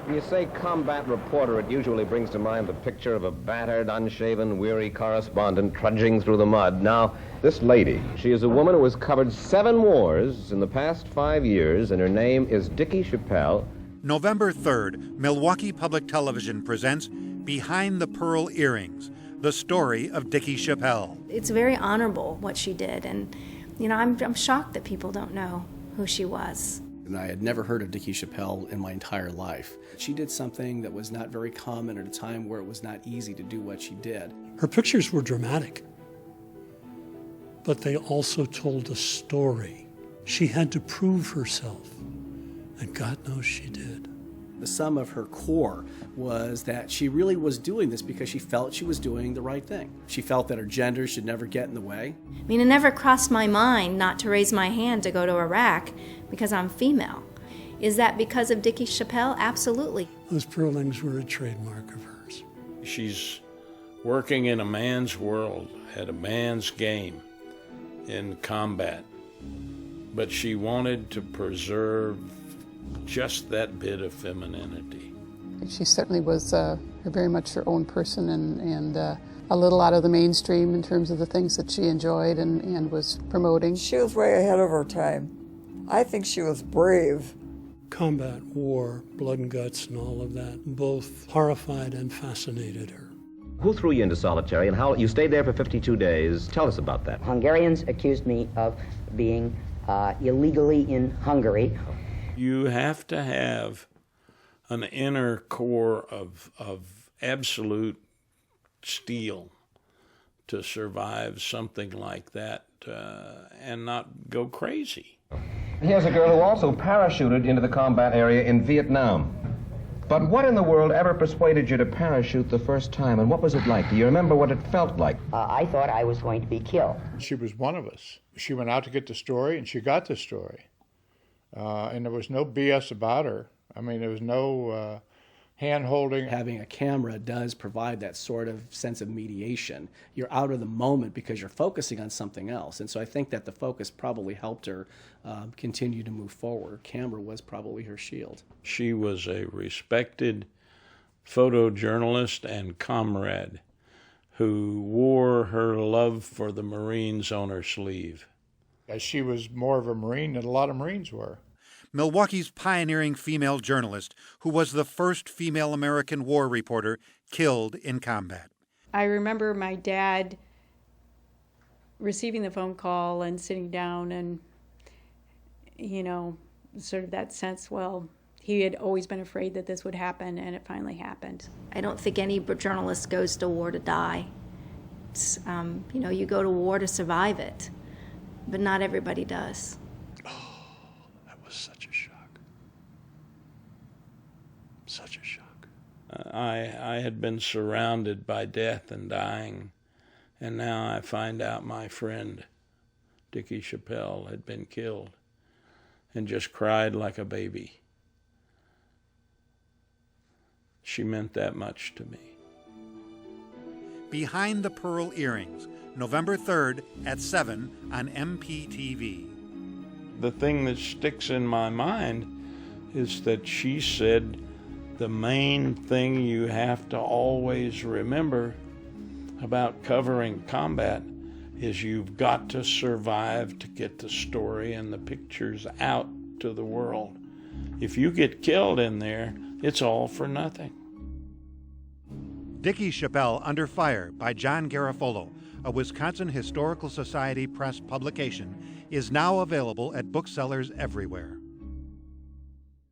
When you say combat reporter, it usually brings to mind the picture of a battered, unshaven, weary correspondent trudging through the mud. Now, this lady, she is a woman who has covered 7 wars in the past 5 years, and her name is Dickie Chappelle. November 3rd, Milwaukee Public Television presents Behind the Pearl Earrings, the story of Dickie Chappelle. It's very honorable what she did, and I'm shocked that people don't know who she was. And I had never heard of Dickie Chappelle in my entire life. She did something that was not very common at a time where it was not easy to do what she did. Her pictures were dramatic, but they also told a story. She had to prove herself, and God knows she did. The sum of her core was that she really was doing this because she felt she was doing the right thing. She felt that her gender should never get in the way. I mean, it never crossed my mind not to raise my hand to go to Iraq because I'm female. Is that because of Dickie Chappelle? Absolutely. Those pearl rings were a trademark of hers. She's working in a man's world, at a man's game, in combat. But she wanted to preserve just that bit of femininity. She certainly was very much her own person and a little out of the mainstream in terms of the things that she enjoyed and was promoting. She was way ahead of her time. I think she was brave. Combat, war, blood and guts and all of that both horrified and fascinated her. Who threw you into solitary, and how you stayed there for 52 days? Tell us about that. Hungarians accused me of being illegally in Hungary. You have to have an inner core of absolute steel to survive something like that and not go crazy. Here's a girl who also parachuted into the combat area in Vietnam. But what in the world ever persuaded you to parachute the first time, and what was it like? Do you remember what it felt like? I thought I was going to be killed. She was one of us. She went out to get the story, and she got the story. And there was no BS about her. I mean, there was no hand-holding. Having a camera does provide that sort of sense of mediation. You're out of the moment because you're focusing on something else. And so I think that the focus probably helped her continue to move forward. Camera was probably her shield. She was a respected photojournalist and comrade who wore her love for the Marines on her sleeve. She was more of a Marine than a lot of Marines were. Milwaukee's pioneering female journalist, who was the first female American war reporter killed in combat. I remember my dad receiving the phone call and sitting down and, sort of that sense, well, he had always been afraid that this would happen, and it finally happened. I don't think any journalist goes to war to die. It's, you go to war to survive it, but not everybody does. That was such a shock. Such a shock. I had been surrounded by death and dying, and now I find out my friend, Dickie Chappelle, had been killed, and just cried like a baby. She meant that much to me. Behind the Pearl Earrings, November 3rd at 7 on MPTV. The thing that sticks in my mind is that she said the main thing you have to always remember about covering combat is you've got to survive to get the story and the pictures out to the world. If you get killed in there, it's all for nothing. Dickie Chappelle Under Fire by John Garofolo, a Wisconsin Historical Society Press publication, is now available at booksellers everywhere.